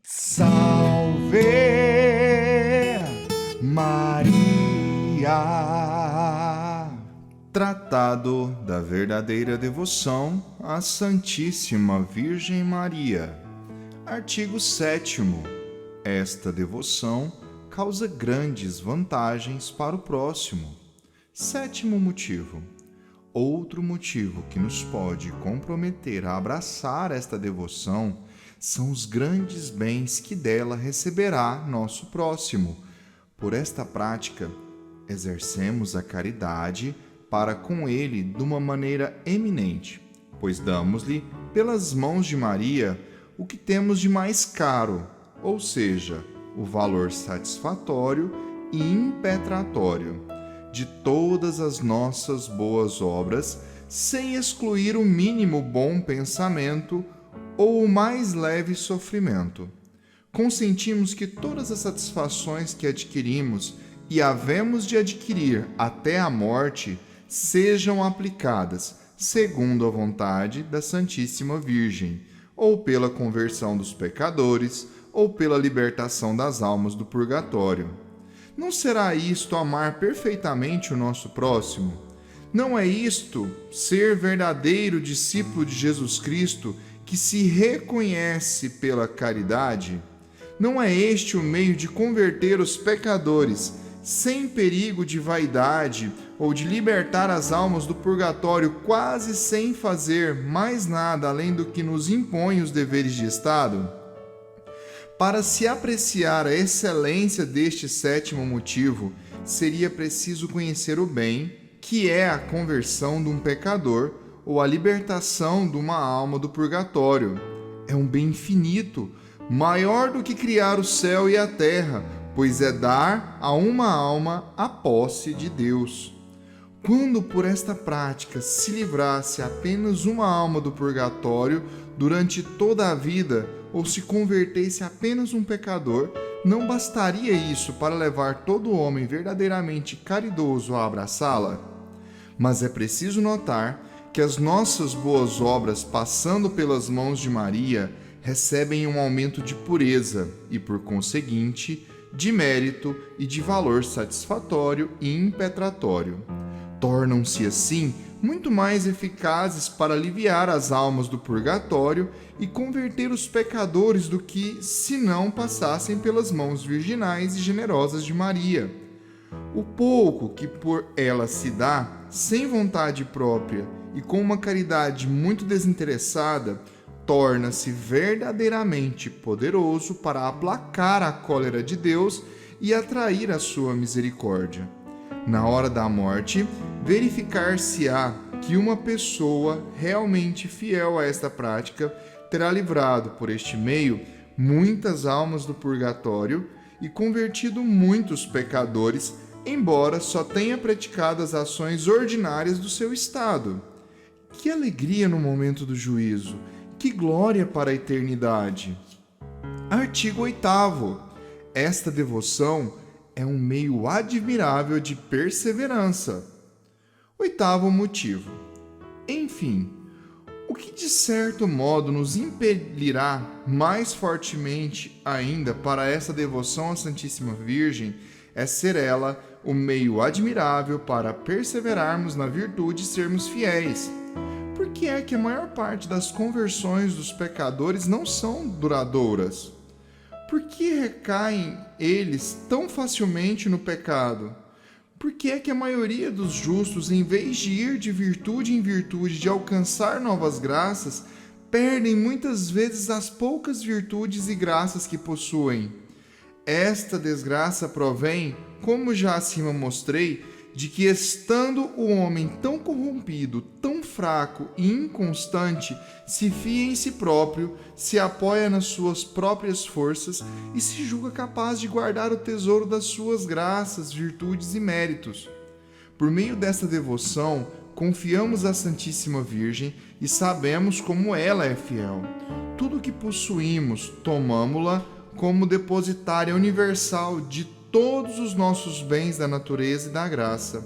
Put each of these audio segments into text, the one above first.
Salve Maria. Tratado da verdadeira devoção à Santíssima Virgem Maria. Artigo 7º. Esta devoção causa grandes vantagens para o próximo. 7º motivo. Outro motivo que nos pode comprometer a abraçar esta devoção são os grandes bens que dela receberá nosso próximo. Por esta prática, exercemos a caridade para com ele de uma maneira eminente, pois damos-lhe, pelas mãos de Maria, o que temos de mais caro, ou seja, o valor satisfatório e impetratório de todas as nossas boas obras, sem excluir o mínimo bom pensamento ou o mais leve sofrimento. Consentimos que todas as satisfações que adquirimos e havemos de adquirir até a morte sejam aplicadas, segundo a vontade da Santíssima Virgem, ou pela conversão dos pecadores, ou pela libertação das almas do purgatório. Não será isto amar perfeitamente o nosso próximo? Não é isto ser verdadeiro discípulo de Jesus Cristo que se reconhece pela caridade? Não é este o meio de converter os pecadores, sem perigo de vaidade, ou de libertar as almas do purgatório quase sem fazer mais nada além do que nos impõem os deveres de Estado? Para se apreciar a excelência deste 7º motivo, seria preciso conhecer o bem, que é a conversão de um pecador ou a libertação de uma alma do purgatório. É um bem infinito, maior do que criar o céu e a terra, pois é dar a uma alma a posse de Deus. Quando por esta prática se livrasse apenas uma alma do purgatório durante toda a vida, ou se convertesse apenas um pecador, não bastaria isso para levar todo homem verdadeiramente caridoso a abraçá-la? Mas é preciso notar que as nossas boas obras, passando pelas mãos de Maria, recebem um aumento de pureza e, por conseguinte, de mérito e de valor satisfatório e impetratório. Tornam-se, assim, muito mais eficazes para aliviar as almas do purgatório e converter os pecadores do que se não passassem pelas mãos virginais e generosas de Maria. O pouco que por ela se dá, sem vontade própria e com uma caridade muito desinteressada, torna-se verdadeiramente poderoso para aplacar a cólera de Deus e atrair a sua misericórdia. Na hora da morte, verificar-se-á que uma pessoa realmente fiel a esta prática terá livrado por este meio muitas almas do purgatório e convertido muitos pecadores, embora só tenha praticado as ações ordinárias do seu estado. Que alegria no momento do juízo! Que glória para a eternidade! Artigo 8º. Esta devoção é um meio admirável de perseverança. 8º motivo. Enfim, o que de certo modo nos impelirá mais fortemente ainda para essa devoção à Santíssima Virgem é ser ela o meio admirável para perseverarmos na virtude e sermos fiéis. Por que é que a maior parte das conversões dos pecadores não são duradouras? Por que recaem eles tão facilmente no pecado? Por que é que a maioria dos justos, em vez de ir de virtude em virtude, de alcançar novas graças, perdem muitas vezes as poucas virtudes e graças que possuem? Esta desgraça provém, como já acima mostrei, de que, estando o homem tão corrompido, tão fraco e inconstante, se fia em si próprio, se apoia nas suas próprias forças e se julga capaz de guardar o tesouro das suas graças, virtudes e méritos. Por meio desta devoção, confiamos à Santíssima Virgem e sabemos como ela é fiel. Tudo o que possuímos, tomamo-la como depositária universal de todos os nossos bens da natureza e da graça.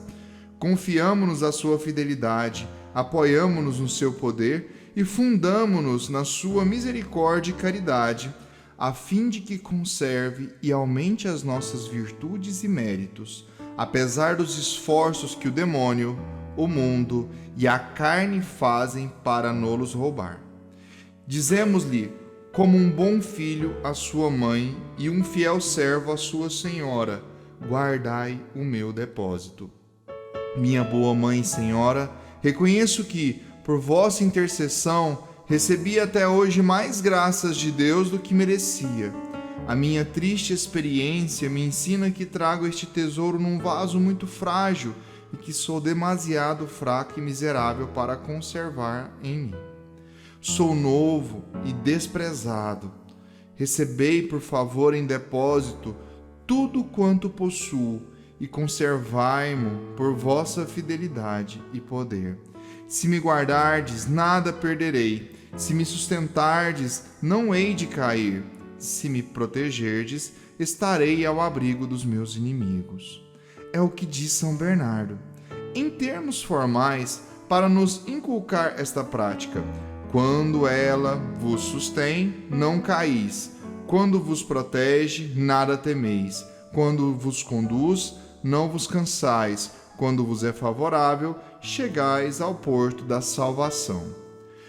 Confiamo-nos à sua fidelidade, apoiamo-nos no seu poder e fundamo-nos na sua misericórdia e caridade, a fim de que conserve e aumente as nossas virtudes e méritos, apesar dos esforços que o demônio, o mundo e a carne fazem para nos roubar. Dizemos-lhe, como um bom filho à sua mãe e um fiel servo à sua senhora, guardai o meu depósito. Minha boa mãe e senhora, reconheço que, por vossa intercessão, recebi até hoje mais graças de Deus do que merecia. A minha triste experiência me ensina que trago este tesouro num vaso muito frágil e que sou demasiado fraco e miserável para conservar em mim. Sou novo e desprezado. Recebei, por favor, em depósito tudo quanto possuo e conservai-mo por vossa fidelidade e poder. Se me guardardes, nada perderei. Se me sustentardes, não hei de cair. Se me protegerdes, estarei ao abrigo dos meus inimigos. É o que diz São Bernardo. Em termos formais, para nos inculcar esta prática, quando ela vos sustém, não caís. Quando vos protege, nada temeis. Quando vos conduz, não vos cansais. Quando vos é favorável, chegais ao porto da salvação.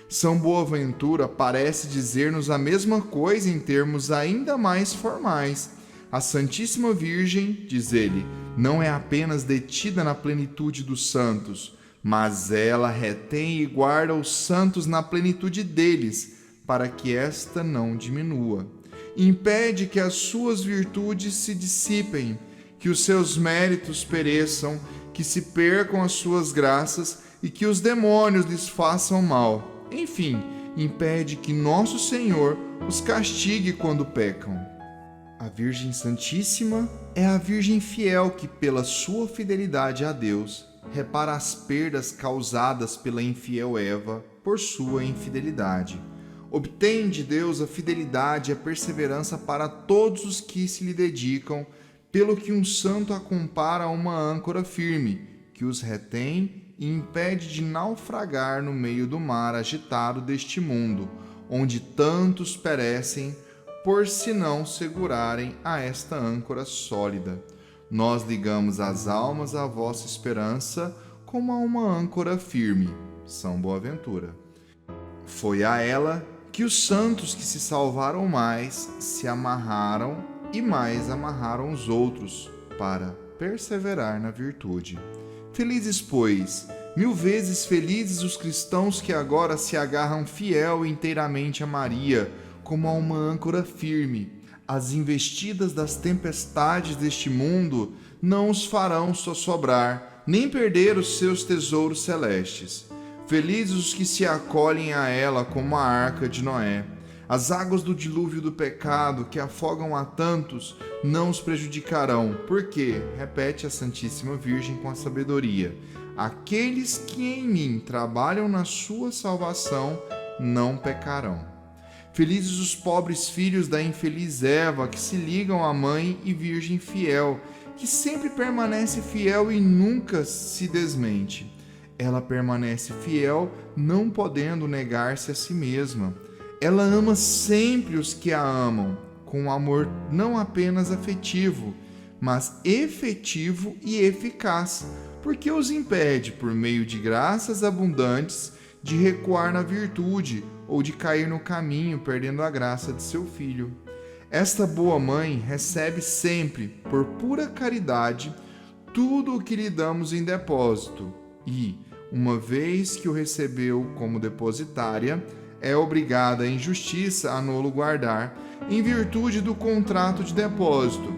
São Boaventura parece dizer-nos a mesma coisa em termos ainda mais formais. A Santíssima Virgem, diz ele, não é apenas detida na plenitude dos santos, mas ela retém e guarda os santos na plenitude deles, para que esta não diminua. Impede que as suas virtudes se dissipem, que os seus méritos pereçam, que se percam as suas graças e que os demônios lhes façam mal. Enfim, impede que nosso Senhor os castigue quando pecam. A Virgem Santíssima é a Virgem fiel que, pela sua fidelidade a Deus, repara as perdas causadas pela infiel Eva por sua infidelidade. Obtém de Deus a fidelidade e a perseverança para todos os que se lhe dedicam, pelo que um santo a compara a uma âncora firme, que os retém e impede de naufragar no meio do mar agitado deste mundo, onde tantos perecem por se não segurarem a esta âncora sólida. Nós ligamos as almas à vossa esperança como a uma âncora firme. São Boaventura. Foi a ela que os santos que se salvaram mais se amarraram e mais amarraram os outros para perseverar na virtude. Felizes, pois, 1000 vezes felizes os cristãos que agora se agarram fiel e inteiramente a Maria, como a uma âncora firme. As investidas das tempestades deste mundo não os farão sossobrar, nem perder os seus tesouros celestes. Felizes os que se acolhem a ela como a arca de Noé. As águas do dilúvio do pecado que afogam a tantos não os prejudicarão, porque, repete a Santíssima Virgem com a sabedoria, aqueles que em mim trabalham na sua salvação não pecarão. Felizes os pobres filhos da infeliz Eva que se ligam à mãe e virgem fiel, que sempre permanece fiel e nunca se desmente. Ela permanece fiel, não podendo negar-se a si mesma. Ela ama sempre os que a amam, com um amor não apenas afetivo, mas efetivo e eficaz, porque os impede, por meio de graças abundantes, de recuar na virtude ou de cair no caminho, perdendo a graça de seu filho. Esta boa mãe recebe sempre, por pura caridade, tudo o que lhe damos em depósito e, uma vez que o recebeu como depositária, é obrigada em justiça a não-lo guardar, em virtude do contrato de depósito,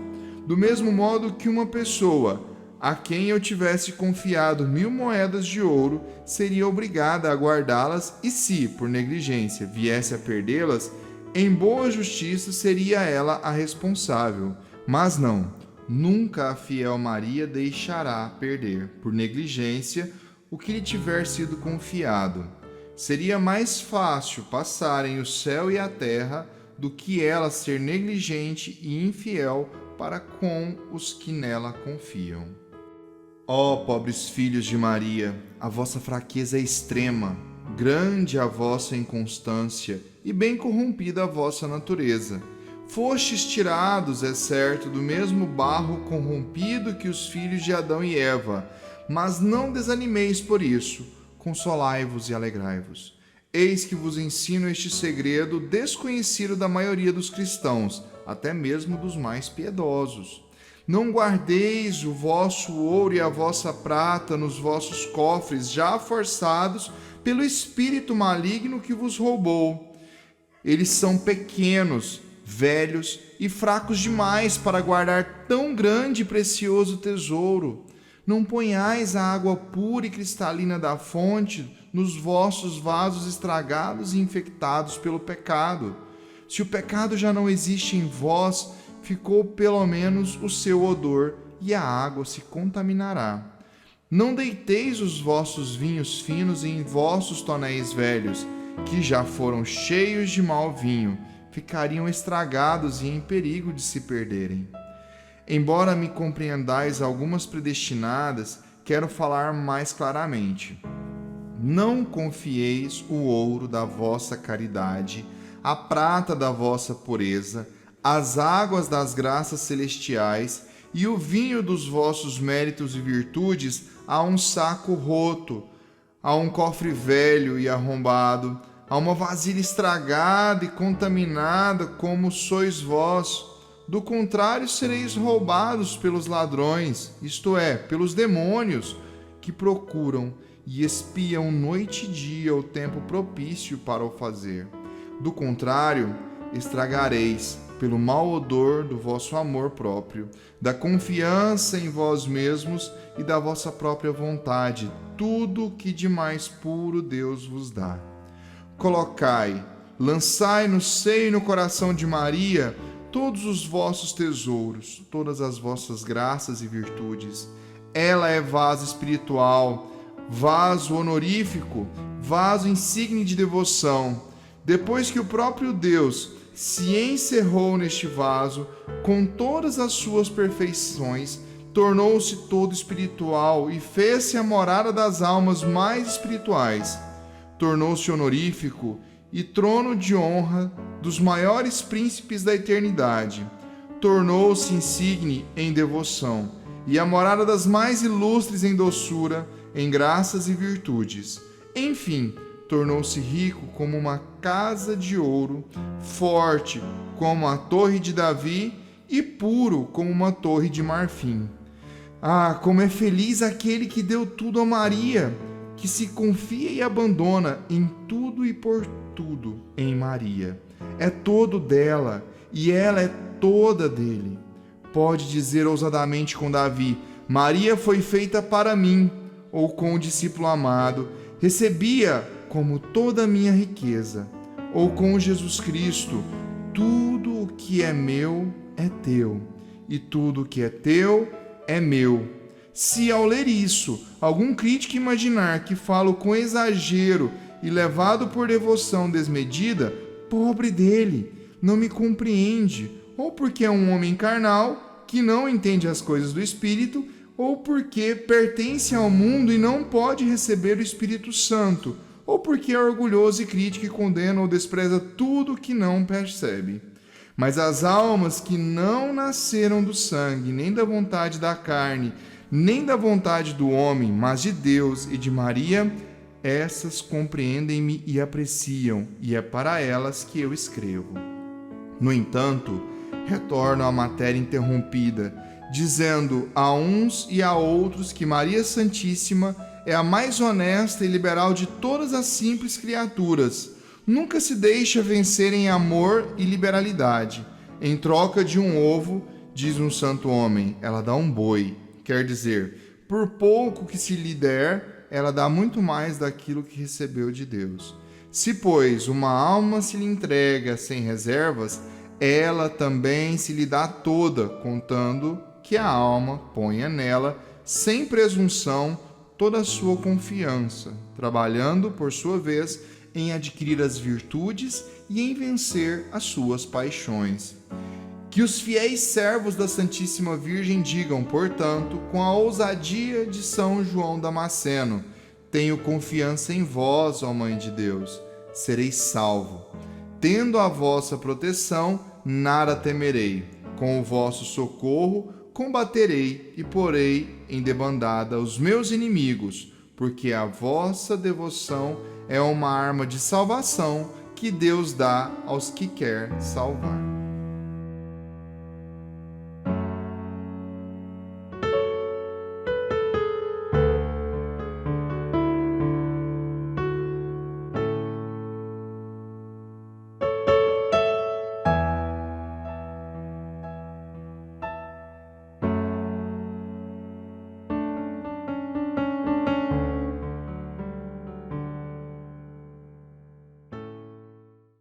do mesmo modo que uma pessoa a quem eu tivesse confiado 1000 moedas de ouro seria obrigada a guardá-las e se, por negligência, viesse a perdê-las, em boa justiça seria ela a responsável. Mas não, nunca a fiel Maria deixará perder, por negligência, o que lhe tiver sido confiado. Seria mais fácil passarem o céu e a terra do que ela ser negligente e infiel para com os que nela confiam. Ó pobres filhos de Maria, a vossa fraqueza é extrema, grande a vossa inconstância e bem corrompida a vossa natureza. Fostes tirados, é certo, do mesmo barro corrompido que os filhos de Adão e Eva, mas não desanimeis por isso, consolai-vos e alegrai-vos. Eis que vos ensino este segredo desconhecido da maioria dos cristãos, até mesmo dos mais piedosos. Não guardeis o vosso ouro e a vossa prata nos vossos cofres, já forçados pelo espírito maligno que vos roubou. Eles são pequenos, velhos e fracos demais para guardar tão grande e precioso tesouro. Não ponhais a água pura e cristalina da fonte nos vossos vasos estragados e infectados pelo pecado. Se o pecado já não existe em vós, ficou pelo menos o seu odor, e a água se contaminará. Não deiteis os vossos vinhos finos em vossos tonéis velhos, que já foram cheios de mau vinho, ficariam estragados e em perigo de se perderem. Embora me compreendais algumas predestinadas, quero falar mais claramente. Não confieis o ouro da vossa caridade, a prata da vossa pureza, as águas das graças celestiais e o vinho dos vossos méritos e virtudes a um saco roto, a um cofre velho e arrombado, a uma vasilha estragada e contaminada como sois vós. Do contrário, sereis roubados pelos ladrões, isto é, pelos demônios, que procuram e espiam noite e dia o tempo propício para o fazer. Do contrário, estragareis, pelo mau odor do vosso amor próprio, da confiança em vós mesmos e da vossa própria vontade, tudo o que de mais puro Deus vos dá. Colocai, lançai no seio e no coração de Maria todos os vossos tesouros, todas as vossas graças e virtudes. Ela é vaso espiritual, vaso honorífico, vaso insigne de devoção. Depois que o próprio Deus se encerrou neste vaso, com todas as suas perfeições, tornou-se todo espiritual e fez-se a morada das almas mais espirituais. Tornou-se honorífico e trono de honra dos maiores príncipes da eternidade. Tornou-se insigne em devoção e a morada das mais ilustres em doçura, em graças e virtudes. Enfim, tornou-se rico como uma casa de ouro, forte como a torre de Davi e puro como uma torre de marfim. Ah, como é feliz aquele que deu tudo a Maria, que se confia e abandona em tudo e por tudo em Maria. É todo dela e ela é toda dele. Pode dizer ousadamente com Davi: Maria foi feita para mim, ou com o discípulo amado: recebia como toda a minha riqueza, ou com Jesus Cristo: tudo o que é meu é teu, e tudo o que é teu é meu. Se ao ler isso, algum crítico imaginar que falo com exagero e levado por devoção desmedida, pobre dele, não me compreende, ou porque é um homem carnal, que não entende as coisas do Espírito, ou porque pertence ao mundo e não pode receber o Espírito Santo, ou porque é orgulhoso e crítico e condena ou despreza tudo que não percebe. Mas as almas que não nasceram do sangue, nem da vontade da carne, nem da vontade do homem, mas de Deus e de Maria, essas compreendem-me e apreciam, e é para elas que eu escrevo. No entanto, retorno à matéria interrompida, dizendo a uns e a outros que Maria Santíssima é a mais honesta e liberal de todas as simples criaturas. Nunca se deixa vencer em amor e liberalidade. Em troca de um ovo, diz um santo homem, ela dá um boi. Quer dizer, por pouco que se lhe der, ela dá muito mais daquilo que recebeu de Deus. Se, pois, uma alma se lhe entrega sem reservas, ela também se lhe dá toda, contando que a alma ponha nela, sem presunção, toda a sua confiança, trabalhando, por sua vez, em adquirir as virtudes e em vencer as suas paixões. Que os fiéis servos da Santíssima Virgem digam, portanto, com a ousadia de São João Damasceno: tenho confiança em vós, ó Mãe de Deus, sereis salvo. Tendo a vossa proteção, nada temerei. Com o vosso socorro, combaterei e porei em debandada os meus inimigos, porque a vossa devoção é uma arma de salvação que Deus dá aos que quer salvar.